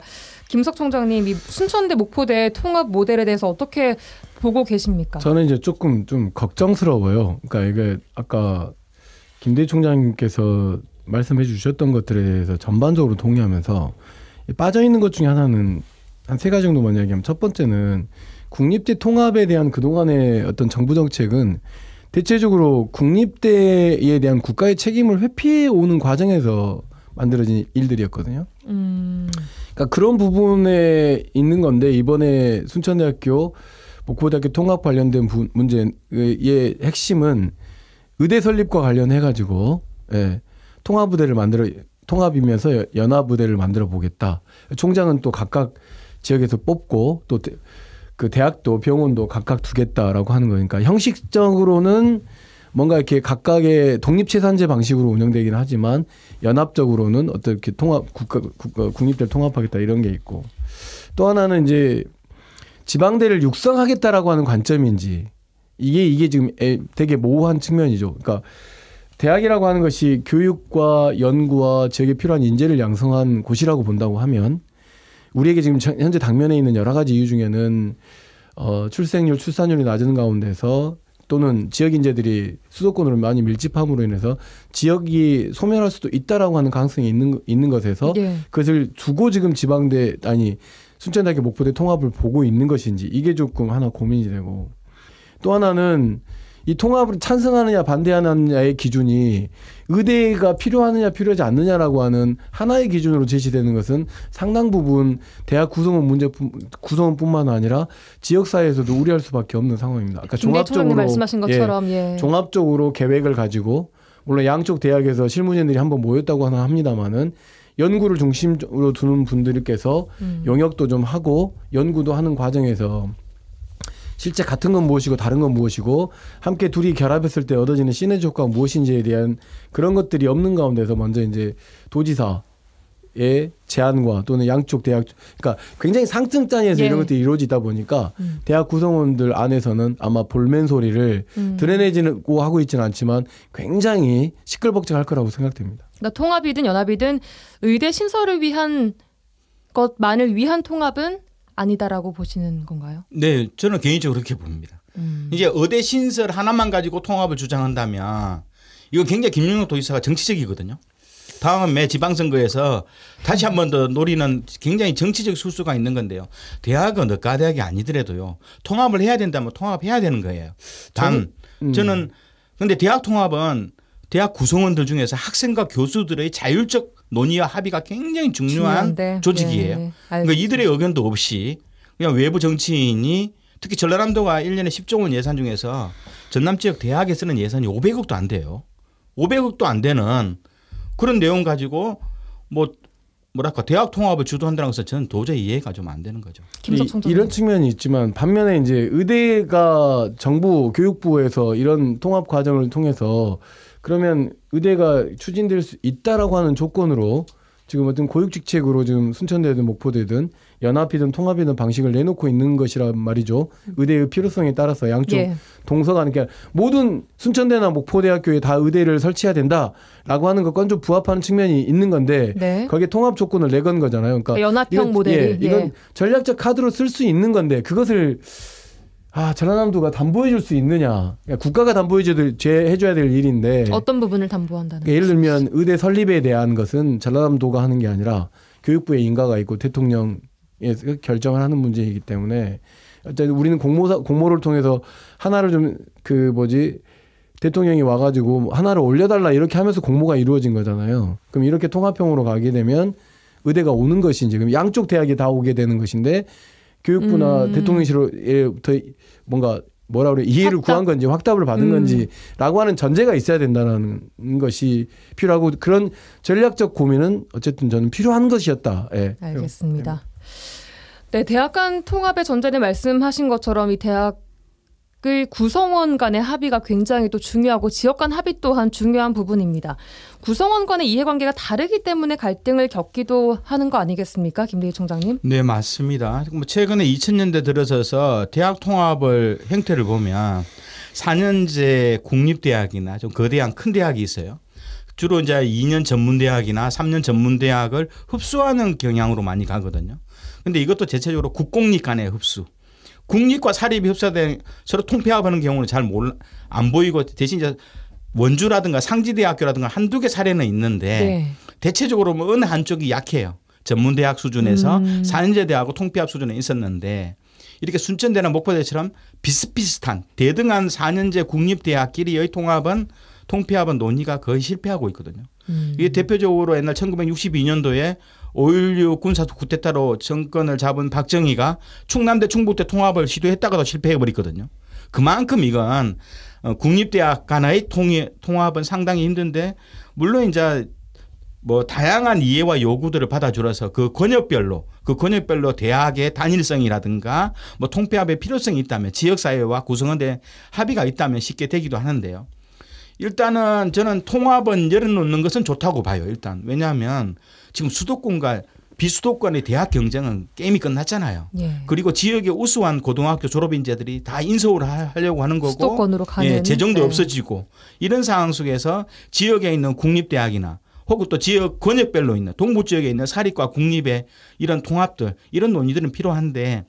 김석 총장님, 이 순천대 목포대 통합 모델에 대해서 어떻게 보고 계십니까? 저는 이제 조금 좀 걱정스러워요. 그러니까 이게 아까 김대희 총장님께서 말씀해 주셨던 것들에 대해서 전반적으로 동의하면서 빠져 있는 것 중에 하나는 한 3가지 정도만 이야기하면 첫 번째는 국립대 통합에 대한 그동안의 어떤 정부 정책은 대체적으로 국립대에 대한 국가의 책임을 회피해 오는 과정에서 만들어진 일들이었거든요. 그러니까 그런 부분에 있는 건데 이번에 순천대학교, 목포대학교 통합 관련된 문제의 핵심은 의대 설립과 관련해 가지고 통합부대를 통합이면서 연합부대를 만들어 보겠다. 총장은 또 각각 지역에서 뽑고 또 그 대학도 병원도 각각 두겠다라고 하는 거니까 형식적으로는 뭔가 이렇게 각각의 독립체산제 방식으로 운영되긴 하지만 연합적으로는 어떻게 국립대를 통합하겠다 이런 게 있고 또 하나는 이제 지방대를 육성하겠다라고 하는 관점인지 이게 지금 되게 모호한 측면이죠. 그러니까 대학이라고 하는 것이 교육과 연구와 지역에 필요한 인재를 양성한 곳이라고 본다고 하면 우리에게 지금 현재 당면에 있는 여러 가지 이유 중에는 출생률, 출산율이 낮은 가운데서 또는 지역 인재들이 수도권으로 많이 밀집함으로 인해서 지역이 소멸할 수도 있다라고 하는 가능성이 있는 것에서 그것을 두고 지금 순천대학교 목포대 통합을 보고 있는 것인지 이게 조금 하나 고민이 되고 또 하나는 이 통합을 찬성하느냐 반대하느냐의 기준이 의대가 필요하느냐 필요하지 않느냐라고 하는 하나의 기준으로 제시되는 것은 상당 부분 대학 구성원뿐만 아니라 지역사회에서도 우려할 수밖에 없는 상황입니다. 그러니까 종합적으로 말씀하신 것처럼 종합적으로 계획을 가지고 물론 양쪽 대학에서 실무진들이 한번 모였다고 합니다마는 연구를 중심으로 두는 분들께서 용역도 좀 하고 연구도 하는 과정에서 실제 같은 건 무엇이고 다른 건 무엇이고 함께 둘이 결합했을 때 얻어지는 시너지 효과가 무엇인지에 대한 그런 것들이 없는 가운데서 먼저 이제 도지사의 제안과 또는 양쪽 대학 그러니까 굉장히 상층단위에서 이런 것들이 이루어지다 보니까 대학 구성원들 안에서는 아마 볼멘 소리를 드러내지고 하고 있지는 않지만 굉장히 시끌벅적할 거라고 생각됩니다. 그러니까 통합이든 연합이든 의대 신설을 위한 것만을 위한 통합은 아니다라고 보시는 건가요? 네, 저는 개인적으로 그렇게 봅니다. 이제 의대 신설 하나만 가지고 통합을 주장한다면 이거 굉장히 김용혁 도지사가 정치적이거든요. 다음 매 지방선거에서 다시 한 번 더 노리는 굉장히 정치적 술수가 있는 건데요. 대학은 의과대학이 아니더라도요. 통합을 해야 된다면 통합해야 되는 거예요. 저는 근데 대학 통합은 대학 구성원들 중에서 학생과 교수들의 자율적 논의와 합의가 굉장히 중요한 조직이에요. 그러니까 이들의 의견도 없이 그냥 외부 정치인이 특히 전라남도가 1년에 10조 원 예산 중에서 전남 지역 대학에 쓰는 예산이 500억도 안 돼요. 500억도 안 되는 그런 내용 가지고 뭐랄까 대학 통합을 주도한다는 것은 저는 도저히 이해가 좀 안 되는 거죠. 이런 측면이 있지만 반면에 이제 의대가 정부 교육부에서 이런 통합 과정을 통해서 그러면 의대가 추진될 수 있다라고 하는 조건으로 지금 어떤 고육직책으로 지금 순천대든 목포대든 연합이든 통합이든 방식을 내놓고 있는 것이란 말이죠. 의대의 필요성에 따라서 양쪽 동서가 그러니까 모든 순천대나 목포대학교에 다 의대를 설치해야 된다라고 하는 것과는 좀 부합하는 측면이 있는 건데 거기에 통합 조건을 내건 거잖아요. 그러니까 연합형 모델이 이건 전략적 카드로 쓸 수 있는 건데 그것을 전라남도가 담보해 줄 수 있느냐. 그러니까 국가가 담보해 줘야 될 일인데 어떤 부분을 담보한다는 그러니까 예를 들면 의대 설립에 대한 것은 전라남도가 하는 게 아니라 교육부에 인가가 있고 대통령에서 결정을 하는 문제이기 때문에 우리는 공모를 통해서 하나를 좀 대통령이 와가지고 하나를 올려달라 이렇게 하면서 공모가 이루어진 거잖아요. 그럼 이렇게 통합형으로 가게 되면 의대가 오는 것인지 그럼 양쪽 대학이 다 오게 되는 것인데 교육부나 대통령실로부터 뭔가 이해를 구한 건지 확답을 받은 건지라고 하는 전제가 있어야 된다는 것이 필요하고 그런 전략적 고민은 어쨌든 저는 필요한 것이었다. 알겠습니다. 네, 대학 간 통합의 전제는 말씀하신 것처럼 이 대학의 구성원 간의 합의가 굉장히 또 중요하고 지역 간 합의 또한 중요한 부분입니다. 구성원 간의 이해관계가 다르기 때문에 갈등을 겪기도 하는 거 아니겠습니까? 김대희 총장님. 네, 맞습니다. 최근에 2000년대 들어서서 대학 통합을 형태를 보면 4년제 국립대학이나 좀 거대한 큰 대학이 있어요. 주로 이제 2년 전문대학이나 3년 전문대학을 흡수하는 경향으로 많이 가거든요. 근데 이것도 대체적으로 국공립 간의 흡수. 국립과 사립이 흡사된 서로 통폐합하는 경우는 잘 안 보이고 대신 이제 원주라든가 상지대학교라든가 한두 개 사례는 있는데 대체적으로 어느 한쪽이 약해요. 전문대학 수준에서 4년제 대학하고 통폐합 수준에 있었는데 이렇게 순천대나 목포대처럼 비슷비슷한 대등한 4년제 국립대학끼리의 통폐합은 논의가 거의 실패하고 있거든요. 이게 대표적으로 옛날 1962년도에 5.16 군사 쿠데타로 정권을 잡은 박정희가 충남대 충북대 통합을 시도했다가도 실패해버렸거든요. 그만큼 이건 국립대학 간의 통합은 상당히 힘든데 물론 이제 다양한 이해와 요구들을 받아주어서 그 권역별로 대학의 단일성이라든가 통폐합의 필요성이 있다면 지역사회와 구성원의 합의가 있다면 쉽게 되기도 하는데요. 일단은 저는 통합은 열어놓는 것은 좋다고 봐요. 일단 왜냐하면 지금 수도권과 비수도권의 대학 경쟁은 게임이 끝났잖아요. 그리고 지역의 우수한 고등학교 졸업 인재들이 다 인서울 하려고 하는 거고 수도권으로 가는 재정도 없어지고 이런 상황 속에서 지역에 있는 국립대학이나 혹은 또 지역 권역별로 있는 동부 지역에 있는 사립과 국립의 이런 통합들 이런 논의들은 필요한데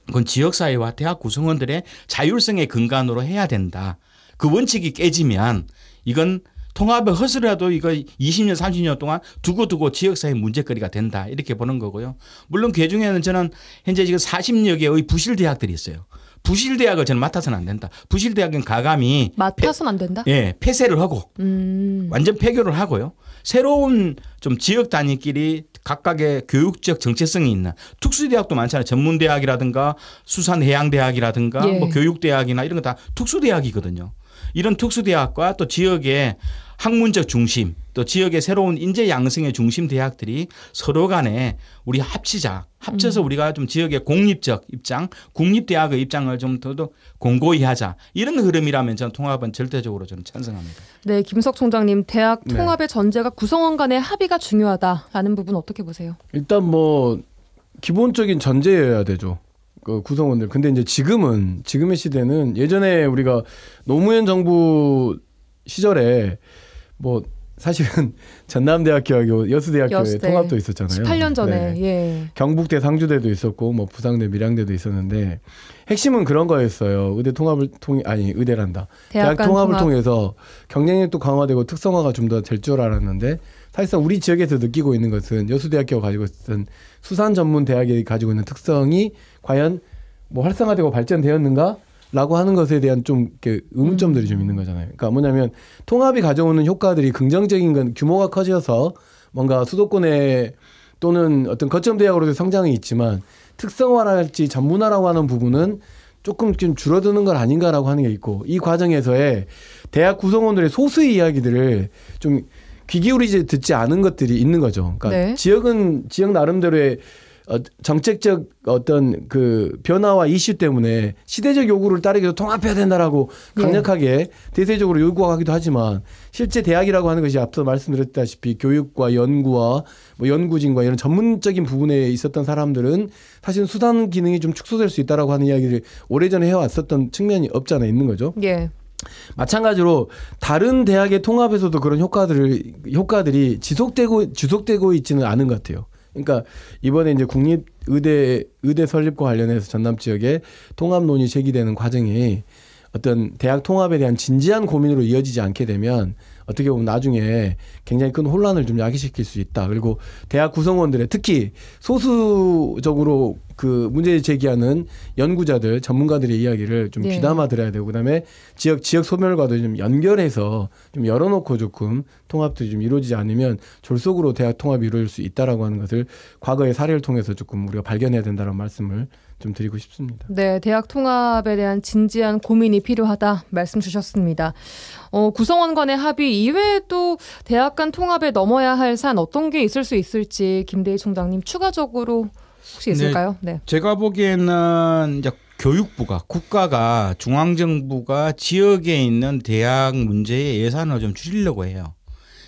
그건 지역사회와 대학 구성원들의 자율성의 근간으로 해야 된다. 그 원칙이 깨지면 이건 통합을 허스라도 이거 20년 30년 동안 두고 지역사회 문제거리가 된다. 이렇게 보는 거고요. 물론 그중에는 저는 현재 지금 40여 개의 부실대학들이 있어요. 부실대학을 저는 맡아서는 안 된다. 부실대학은 가감히 맡아서는 안 된다? 예, 폐쇄를 하고 완전 폐교를 하고요. 새로운 좀 지역 단위끼리 각각의 교육적 정체성이 있는 특수대학도 많잖아요. 전문대학이라든가 수산해양대학이라든가 예. 뭐 교육대학이나 이런 거 다 특수대학이거든요. 이런 특수대학과 또 지역의 학문적 중심 또 지역의 새로운 인재 양성의 중심 대학들이 서로 간에 우리 합쳐서 우리가 좀 지역의 공립적 입장, 국립대학의 입장을 좀 더 공고히 하자. 이런 흐름이라면 저는 통합은 절대적으로 저는 찬성합니다. 네, 김석 총장님, 대학 네. 통합의 전제가 구성원 간의 합의가 중요하다라는 부분 어떻게 보세요? 일단 뭐 기본적인 전제여야 되죠. 그 구성원들. 근데 이제 지금의 시대는 예전에 우리가 노무현 시절에 뭐 사실은 전남대학교하고 여수대학교의 통합도 있었잖아요. 18년 전에. 네. 예. 경북대 상주대도 있었고 뭐 부상대 밀양대도 있었는데 핵심은 그런 거였어요. 대학 통합을 통해서 경쟁력도 강화되고 특성화가 좀 더 될 줄 알았는데 사실상 우리 지역에서 느끼고 있는 것은 여수대학교가 가지고 있었던 수산 전문 대학이 가지고 있는 특성이 과연 뭐 활성화되고 발전되었는가? 라고 하는 것에 대한 좀 이렇게 의문점들이 좀 있는 거잖아요. 그러니까 뭐냐면 통합이 가져오는 효과들이 긍정적인 건 규모가 커져서 뭔가 수도권에 또는 어떤 거점 대학으로도 성장이 있지만 특성화랄지 전문화라고 하는 부분은 조금 좀 줄어드는 건 아닌가라고 하는 게 있고 이 과정에서의 대학 구성원들의 소수의 이야기들을 좀 귀 기울이지 듣지 않은 것들이 있는 거죠. 그러니까 네. 지역은 지역 나름대로의 정책적 어떤 그 변화와 이슈 때문에 시대적 요구를 따르기도 통합해야 된다라고 강력하게 대세적으로 요구하기도 하지만 실제 대학이라고 하는 것이 앞서 말씀드렸다시피 교육과 연구와 뭐 연구진과 이런 전문적인 부분에 있었던 사람들은 사실 수단 기능이 좀 축소될 수 있다라고 하는 이야기를 오래전에 해왔었던 측면이 없지 않아 있는 거죠. 예. 마찬가지로 다른 대학의 통합에서도 그런 효과들이 지속되고 있지는 않은 것 같아요. 그러니까 이번에 이제 국립의대 설립과 관련해서 전남 지역에 통합 논의 제기되는 과정이 어떤 대학 통합에 대한 진지한 고민으로 이어지지 않게 되면 어떻게 보면 나중에 굉장히 큰 혼란을 좀 야기시킬 수 있다. 그리고 대학 구성원들의 특히 소수적으로 그 문제 제기하는 연구자들, 전문가들의 이야기를 좀 귀담아 들어야 되고 그다음에 지역 소멸과도 좀 연결해서 좀 열어놓고 조금 통합들이 좀 이루어지지 않으면 졸속으로 대학 통합이 이루어질 수 있다라고 하는 것을 과거의 사례를 통해서 조금 우리가 발견해야 된다는 말씀을 좀 드리고 싶습니다. 네, 대학 통합에 대한 진지한 고민이 필요하다 말씀 주셨습니다. 구성원 간의 합의 이외에도 대학 간 통합에 넘어야 할 산 어떤 게 있을 수 있을지 김대희 총장님 추가적으로 혹시 있을까요? 네. 제가 보기에는 이제 교육부가 국가가 중앙정부가 지역에 있는 대학 문제의 예산을 좀 줄이려고 해요.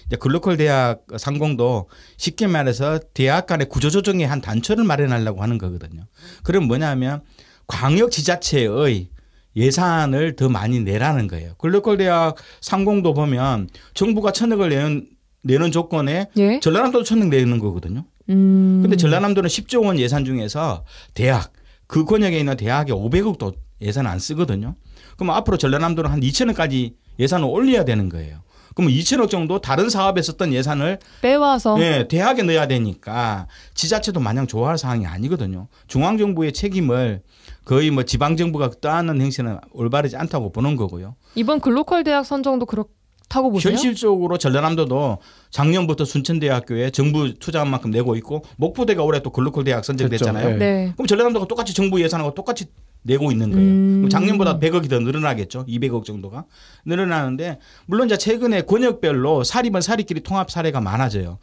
이제 글로컬 대학 상공도 쉽게 말해서 대학 간의 구조조정의 한 단초를 마련하려고 하는 거거든요. 그럼 뭐냐면 광역 지자체의 예산을 더 많이 내라는 거예요. 글로컬 대학 상공도 보면 정부가 1,000억을 내는 조건에 전라남도도 1,000억 내는 거거든요. 근데 전라남도는 10조 원 예산 중에서 대학 그 권역에 있는 대학에 500억도 예산 안 쓰거든요. 그럼 앞으로 전라남도는 한 2,000억까지 예산을 올려야 되는 거예요. 그럼 2,000억 정도 다른 사업에 썼던 예산을 빼와서 대학에 넣어야 되니까 지자체도 마냥 좋아할 상황이 아니거든요. 중앙정부의 책임을 거의 뭐 지방정부가 떠안는 행세는 올바르지 않다고 보는 거고요. 이번 글로컬 대학 선정도 그렇다고 보세요? 현실적으로 전라남도도 작년부터 순천대학교에 정부 투자한 만큼 내고 있고 목포대가 올해 또 글로컬 대학 선정됐잖아요. 네. 그럼 전라남도가 똑같이 정부 예산하고 똑같이 내고 있는 거예요. 그럼 작년보다 100억이 더 늘어나겠죠. 200억 정도가 늘어나는데 물론 이제 최근에 권역별로 사립은 사립끼리 통합 사례가 많아져요.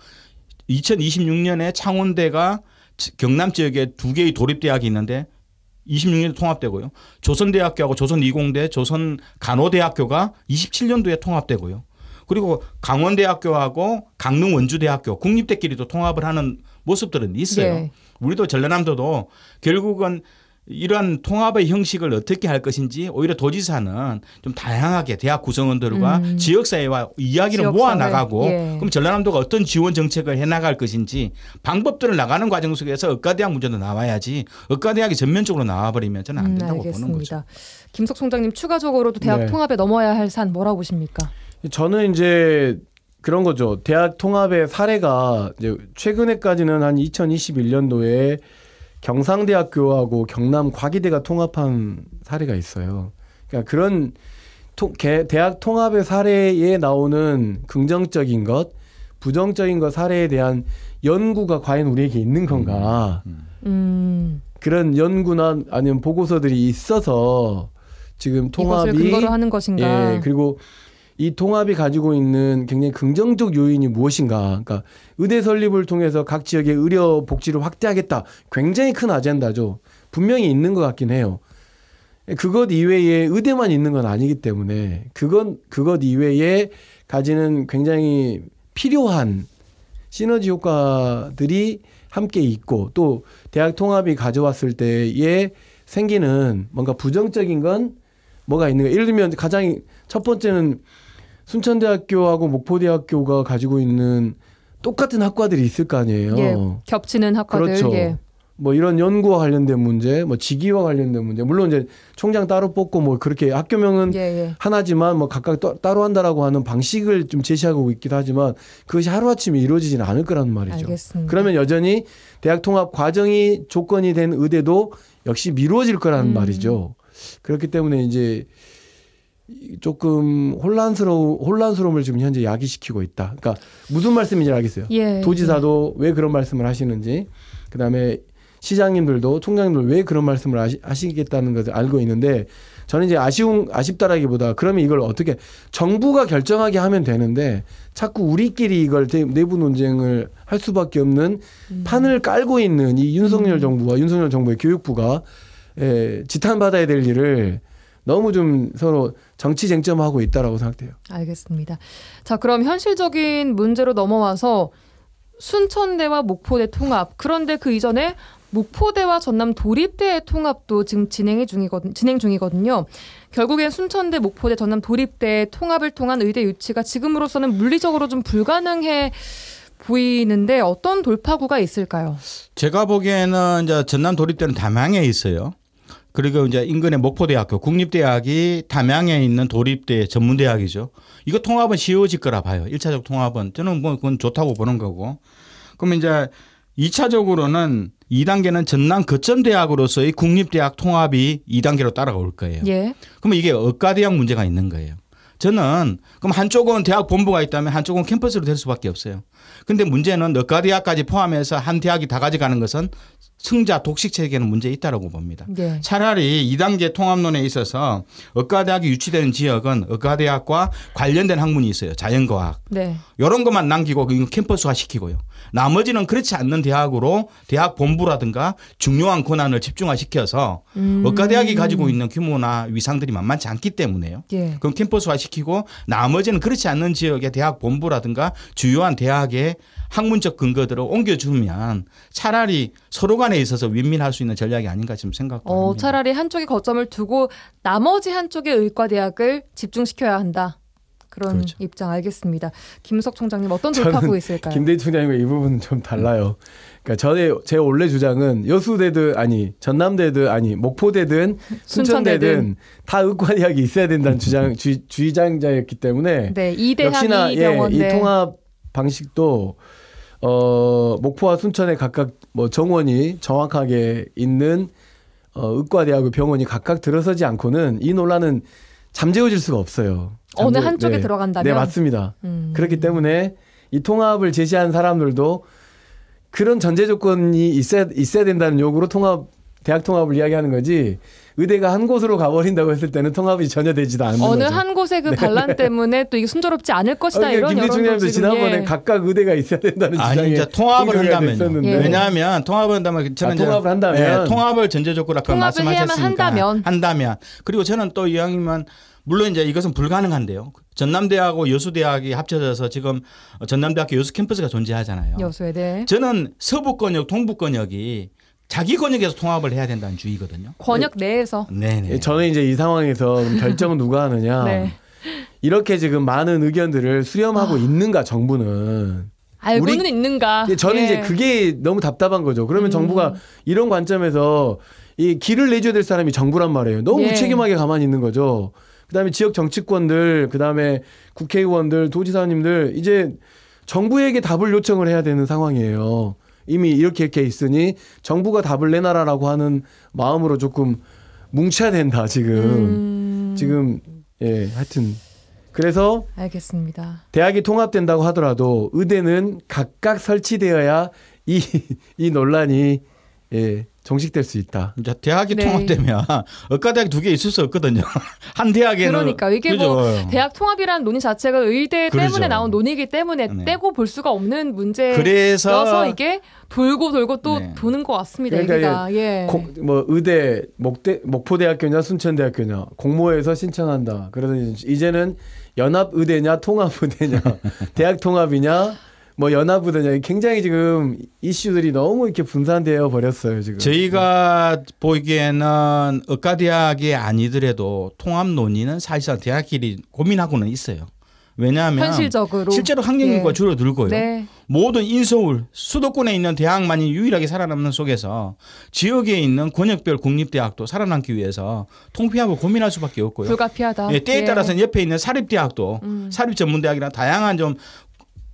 2026년에 창원대가 경남 지역에 2개의 도립대학이 있는데 26년에 통합되고요. 조선대학교하고 조선이공대, 조선간호대학교가 27년도에 통합되고요. 그리고 강원대학교하고 강릉원주대학교 국립대끼리도 통합을 하는 모습들은 있어요. 우리도 전라남도도 결국은 이러한 통합의 형식을 어떻게 할 것인지 오히려 도지사는 좀 다양하게 대학 구성원들과 지역사회와 이야기를 모아나가고 예. 그럼 전라남도가 어떤 지원 정책을 해나갈 것인지 방법들을 나가는 과정 속에서 의과대학 문제도 나와야지 의과대학이 전면적으로 나와버리면 저는 안 된다고 보는 거죠. 김석 총장님 추가적으로도 대학 네. 통합에 넘어야 할 산 뭐라고 보십니까? 저는 이제 그런 거죠. 대학 통합의 사례가 이제 최근에까지는 한 2021년도에 경상대학교하고 경남과기대가 통합한 사례가 있어요. 그러니까 그런 대학 통합의 사례에 나오는 긍정적인 것, 부정적인 것 사례에 대한 연구가 과연 우리에게 있는 건가? 그런 연구나 아니면 보고서들이 있어서 지금 통합이 이것을 근거로 하는 것인가? 예, 그리고 이 통합이 가지고 있는 굉장히 긍정적 요인이 무엇인가? 그러니까 의대 설립을 통해서 각 지역의 의료 복지를 확대하겠다. 굉장히 큰 아젠다죠. 분명히 있는 것 같긴 해요. 그것 이외에 의대만 있는 건 아니기 때문에 그것 이외에 가지는 굉장히 필요한 시너지 효과들이 함께 있고 또 대학 통합이 가져왔을 때에 생기는 뭔가 부정적인 건 뭐가 있는가? 예를 들면 가장 첫 번째는 순천대학교하고 목포대학교가 가지고 있는 똑같은 학과들이 있을 거 아니에요. 예, 겹치는 학과들. 그렇죠. 예. 뭐 이런 연구와 관련된 문제, 뭐 직위와 관련된 문제. 물론 이제 총장 따로 뽑고 뭐 그렇게 학교명은 하나지만 뭐 각각 따로 한다라고 하는 방식을 좀 제시하고 있기도 하지만 그것이 하루아침에 이루어지지는 않을 거라는 말이죠. 알겠습니다. 그러면 여전히 대학 통합 과정이 조건이 된 의대도 역시 미루어질 거라는 말이죠. 그렇기 때문에 이제 조금 혼란스러움을 지금 현재 야기시키고 있다. 그러니까 무슨 말씀인지 알겠어요. 예, 도지사도 왜 그런 말씀을 하시는지, 그다음에 시장님들도 총장님들 왜 그런 말씀을 하시겠다는 것을 알고 있는데 저는 이제 아쉽다라기보다 그러면 이걸 어떻게 정부가 결정하게 하면 되는데 자꾸 우리끼리 이걸 내부 논쟁을 할 수밖에 없는 판을 깔고 있는 이 윤석열 정부와 윤석열 정부의 교육부가 지탄받아야 될 일을 너무 좀 서로 정치 쟁점하고 있다라고 생각돼요. 알겠습니다. 자, 그럼 현실적인 문제로 넘어와서 순천대와 목포대 통합. 그런데 그 이전에 목포대와 전남 도립대의 통합도 지금 진행 중이거든요. 결국엔 순천대, 목포대, 전남 도립대의 통합을 통한 의대 유치가 지금으로서는 물리적으로 좀 불가능해 보이는데 어떤 돌파구가 있을까요? 제가 보기에는 이제 전남 도립대는 담양에 있어요. 그리고 이제 인근의 목포대학교, 국립대학이 담양에 있는 도립대 전문대학이죠. 이거 통합은 쉬워질 거라 봐요. 1차적 통합은. 저는 뭐 그건 좋다고 보는 거고. 그러면 이제 2차적으로는 2단계는 전남 거점대학으로서의 국립대학 통합이 2단계로 따라올 거예요. 예. 그러면 이게 의과대학 문제가 있는 거예요. 저는 그럼 한쪽은 대학 본부가 있다면 한쪽은 캠퍼스로 될 수밖에 없어요. 근데 문제는 의과대학까지 포함해서 한 대학이 다 가져가는 것은 승자 독식 체계는 문제 있다고 봅니다. 네. 차라리 2단계 통합론에 있어서 의과대학이 유치되는 지역은 의과대학과 관련된 학문이 있어요. 자연과학. 네. 이런 것만 남기고 캠퍼스화 시키고요. 나머지는 그렇지 않는 대학으로 대학 본부라든가 중요한 권한을 집중화시켜서 의과대학이 가지고 있는 규모나 위상들이 만만치 않기 때문에요. 예. 그럼 캠퍼스화 시키고 나머지는 그렇지 않는 지역의 대학 본부라든가 주요한 대학의 학문적 근거들을 옮겨주면 차라리 서로 간에 있어서 윈윈할 수 있는 전략이 아닌가 지금 생각합니다. 차라리 한쪽에 거점을 두고 나머지 한쪽의 의과대학을 집중시켜야 한다. 그런 그렇죠. 입장 알겠습니다. 김석 총장님 어떤 돌파구 있을까요? 김대희 총장님과 이 부분은 좀 달라요. 그러니까 제 원래 주장은 여수대든 전남대든 목포대든 순천대든 다 의과대학이 있어야 된다는 주의장자였기 때문에 네, 이 대학이 역시나 병원대. 이 통합 방식도 목포와 순천에 각각 뭐 정원이 정확하게 있는 의과대학의 병원이 각각 들어서지 않고는 이 논란은 잠재워질 수가 없어요. 어느 한쪽에 들어간다면? 네, 맞습니다. 그렇기 때문에 이 통합을 제시한 사람들도 그런 전제 조건이 있어야 된다는 요구로 대학 통합을 이야기하는 거지 의대가 한 곳으로 가버린다고 했을 때는 통합이 전혀 되지도 않는 어느 거죠. 한 곳의 그 반란 때문에 또 이게 순조롭지 않을 것이다 이런 김대희 총장님도 지난번에 각각 의대가 있어야 된다는 주장에 아니 이제 통합을 한다면요. 예. 왜냐하면 통합을 한다면 저는 통합을 한다면 통합을 전제적으로 아까 통합을 말씀하셨으니까 해야만 한다면 그리고 저는 또 이왕이면 물론 이제 이것은 불가능한데요. 전남대하고 여수대학이 합쳐져서 지금 전남대학교 여수 캠퍼스가 존재하잖아요. 여수에 대. 저는 서부권역, 동부권역이 자기 권역에서 통합을 해야 된다는 주의거든요. 권역 내에서. 네네. 저는 이제 이 상황에서 결정은 누가 하느냐. 네. 이렇게 지금 많은 의견들을 수렴하고 있는가 정부는. 알고는 있는가. 저는 예. 이제 그게 너무 답답한 거죠. 그러면 정부가 이런 관점에서 이 길을 내줘야 될 사람이 정부란 말이에요. 너무 예. 무책임하게 가만히 있는 거죠. 그다음에 지역 정치권들, 그다음에 국회의원들, 도지사님들 이제 정부에게 답을 요청을 해야 되는 상황이에요. 이미 이렇게 있으니 정부가 답을 내놔라라고 하는 마음으로 조금 뭉쳐야 된다 지금. 지금 예 하여튼 그래서 알겠습니다. 대학이 통합된다고 하더라도 의대는 각각 설치되어야 이 논란이 예 종식될 수 있다. 이제 대학이 통합되면 의과대학 2개 있을 수 없거든요. 한 대학에는 그러니까 이게 그죠? 뭐 대학 통합이라는 논의 자체가 의대 그러죠. 때문에 나온 논의이기 때문에 네. 떼고 볼 수가 없는 문제여서 그래서 이게 돌고 또 도는 것 같습니다. 그러니까 얘기가. 예. 뭐 의대 목포대학교냐 순천대학교냐 공모해서 신청한다. 그래서 이제는 연합의대냐 통합의대냐 대학 통합이냐 뭐 연합의대냐 굉장히 지금 이슈들이 너무 이렇게 분산되어 버렸어요 지금. 저희가 보기에는 의과대학이 아니더라도 통합 논의는 사실상 대학끼리 고민하고는 있어요. 왜냐하면 현실적으로 실제로 학령 인구가 줄어들고요. 네. 모든 인서울 수도권에 있는 대학만이 유일하게 살아남는 속에서 지역에 있는 권역별 국립대학도 살아남기 위해서 통폐합을 고민할 수밖에 없고요. 불가피하다. 예, 때에 따라서는 옆에 있는 사립대학도 사립전문대학이나 다양한 좀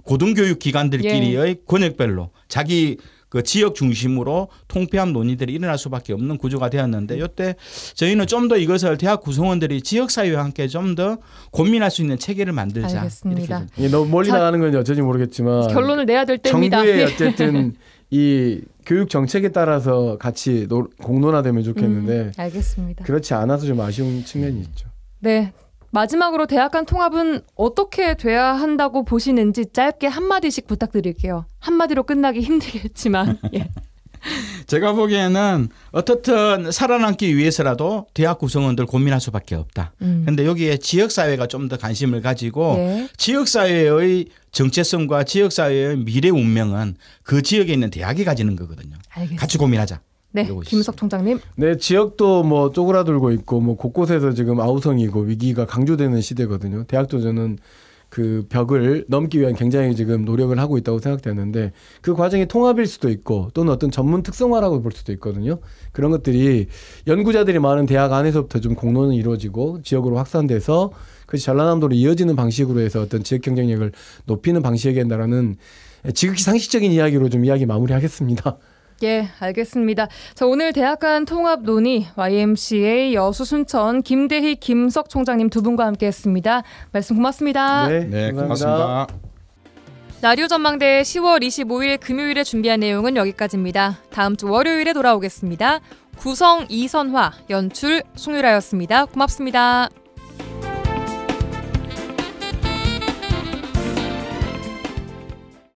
고등교육 기관들끼리의 권역별로 자기 그 지역 중심으로 통폐합 논의들이 일어날 수밖에 없는 구조가 되었는데 이때 저희는 좀 더 이것을 대학 구성원들이 지역사회와 함께 좀 더 고민할 수 있는 체계를 만들자. 알겠습니다. 너무 멀리 나가는 건 어쩐지 모르겠지만 결론을 내야 될 때입니다. 정부의 어쨌든 이 교육 정책에 따라서 같이 공론화되면 좋겠는데 알겠습니다. 그렇지 않아서 좀 아쉬운 측면이 있죠. 네. 마지막으로 대학 간 통합은 어떻게 돼야 한다고 보시는지 짧게 한마디씩 부탁드릴게요. 한마디로 끝나기 힘들겠지만. 예. 제가 보기에는 어떻든 살아남기 위해서라도 대학 구성원들 고민할 수밖에 없다. 그런데 여기에 지역사회가 좀 더 관심을 가지고 지역사회의 정체성과 지역사회의 미래 운명은 그 지역에 있는 대학이 가지는 거거든요. 알겠습니다. 같이 고민하자. 네, 김우석 총장님. 네, 지역도 뭐 쪼그라들고 있고 뭐 곳곳에서 지금 아우성이고 위기가 강조되는 시대거든요. 대학도 저는 그 벽을 넘기 위한 굉장히 지금 노력을 하고 있다고 생각되는데 그 과정이 통합일 수도 있고 또는 어떤 전문 특성화라고 볼 수도 있거든요. 그런 것들이 연구자들이 많은 대학 안에서부터 좀 공론이 이루어지고 지역으로 확산돼서 그것이 전라남도로 이어지는 방식으로 해서 어떤 지역 경쟁력을 높이는 방식이 된다라는 지극히 상식적인 이야기로 좀 이야기 마무리하겠습니다. 예, 알겠습니다. 자, 오늘 대학 간 통합 논의 YMCA 여수 순천 김대희 김석 총장님 두 분과 함께했습니다. 말씀 고맙습니다. 네, 고맙습니다. 라디오 전망대 10월 25일 금요일에 준비한 내용은 여기까지입니다. 다음 주 월요일에 돌아오겠습니다. 구성 이선화, 연출 송유라였습니다. 고맙습니다.